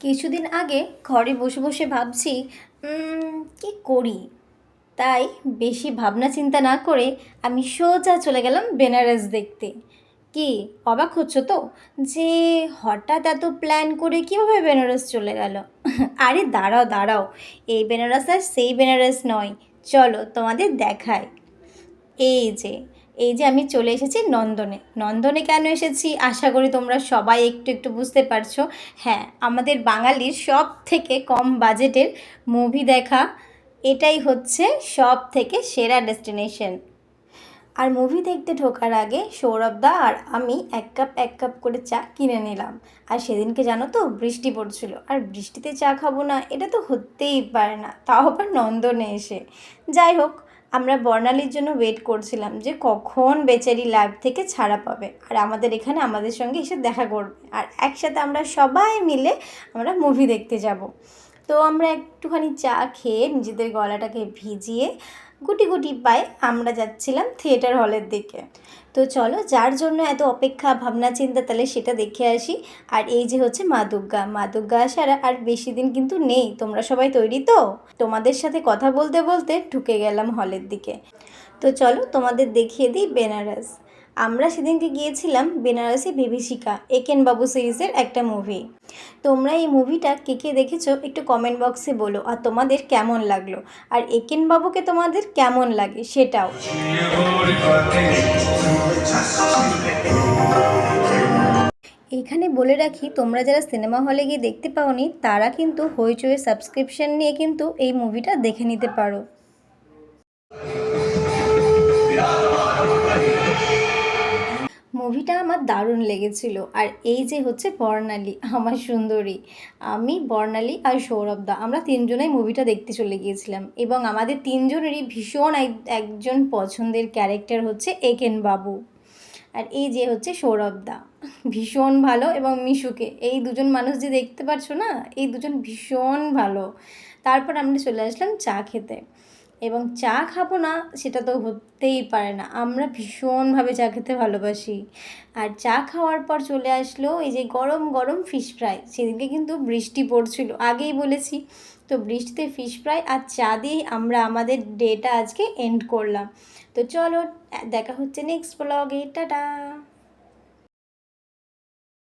কিছুদিন আগে ঘরে বসে বসে ভাবছি কি করি। তাই বেশি ভাবনা চিন্তা না করে আমি সোজা চলে গেলাম বেনারস দেখতে। কি অবাক হচ্ছ তো যে হঠাৎ এত প্ল্যান করে কীভাবে বেনারস চলে গেল? আরে দাঁড়াও দাঁড়াও, এই বেনারস আর সেই বেনারস নয়, চলো তোমাদের দেখাই। এই যে এই যে আমি চলে এসেছি নন্দনে। নন্দনে কেন এসেছি আশা করি তোমরা সবাই একটু একটু বুঝতে পারছো। হ্যাঁ, আমাদের বাঙালির সব থেকে কম বাজেটের মুভি দেখা এটাই হচ্ছে সব থেকে সেরা ডেস্টিনেশন। আর মুভি দেখতে ঢোকার আগে সৌরভদা আর আমি এক কাপ করে চা কিনে নিলাম। আর সেদিনকে জানো তো বৃষ্টি পড়ছিল, আর বৃষ্টিতে চা খাবো না এটা তো হতেই পারে না, তাও আবার নন্দনে এসে। যাই হোক, আমরা বর্ণালীর জন্য ওয়েট করছিলাম যে কখন বেচারি ল্যাব থেকে ছাড়া পাবে আর আমাদের এখানে আমাদের সঙ্গে এসে দেখা করবে, আর একসাথে আমরা সবাই মিলে আমরা মুভি দেখতে যাব। তো আমরা একটুখানি চা খেয়ে নিজেদের গলাটাকে ভিজিয়ে গুটি গুটি পায়ে আমরা যাচ্ছিলাম থিয়েটার হলের দিকে। তো চলো, যার জন্য এত অপেক্ষা ভাবনা চিন্তা, তাহলে সেটা দেখে আসি। আর এই যে হচ্ছে মা দুর্গা, মা দুর্গা আসার আর বেশি দিন কিন্তু নেই। তোমরা সবাই তৈরি তো? তোমাদের সাথে কথা বলতে বলতে ঢুকে গেলাম হলের দিকে। তো চলো তোমাদের দেখিয়ে দিই বেনারস। আমরা সেদিনকে গিয়েছিলাম বেনারসি বিভীষিকা, একেন বাবু সিরিজের একটা মুভি। তোমরা এই মুভিটা কে কে দেখেছো একটু কমেন্ট বক্সে বলো, আর তোমাদের কেমন লাগলো, আর একেন বাবুকে তোমাদের কেমন লাগে সেটাও। এইখানে বলে রাখি, তোমরা যারা সিনেমা হলে গিয়ে দেখতে পাওনি তারা কিন্তু হইচইয়ের সাবস্ক্রিপশন নিয়ে কিন্তু এই মুভিটা দেখে নিতে পারো। মুভিটা আমার দারুণ লেগেছিল। আর এই যে হচ্ছে বর্ণালী, আমার সুন্দরী। আমি, বর্ণালী আর সৌরভদা, আমরা তিনজনেই মুভিটা দেখতে চলে গিয়েছিলাম, এবং আমাদের তিনজনেরই ভীষণ একজন পছন্দের ক্যারেক্টার হচ্ছে একেন বাবু। আর এই যে হচ্ছে সৌরভদা, ভীষণ ভালো, এবং মিশুকে, এই দুজন মানুষ যে দেখতে পাচ্ছ না, এই দুজন ভীষণ ভালো। তারপর আমরা চলে আসলাম চা খেতে, এবং চা খাবো না সেটা তো হতেই পারে না, আমরা ভীষণভাবে চা খেতে ভালোবাসি। আর চা খাওয়ার পর চলে আসলো এই যে গরম গরম ফিশ ফ্রাই। সেদিনকে কিন্তু বৃষ্টি পড়ছিল, আগেই বলেছি। তো বৃষ্টিতে ফিশ ফ্রাই আর চা দিয়েই আমরা আমাদের ডেটা আজকে এন্ড করলাম। তো চলো, দেখা হচ্ছে নেক্সট ব্লগে, টাটা।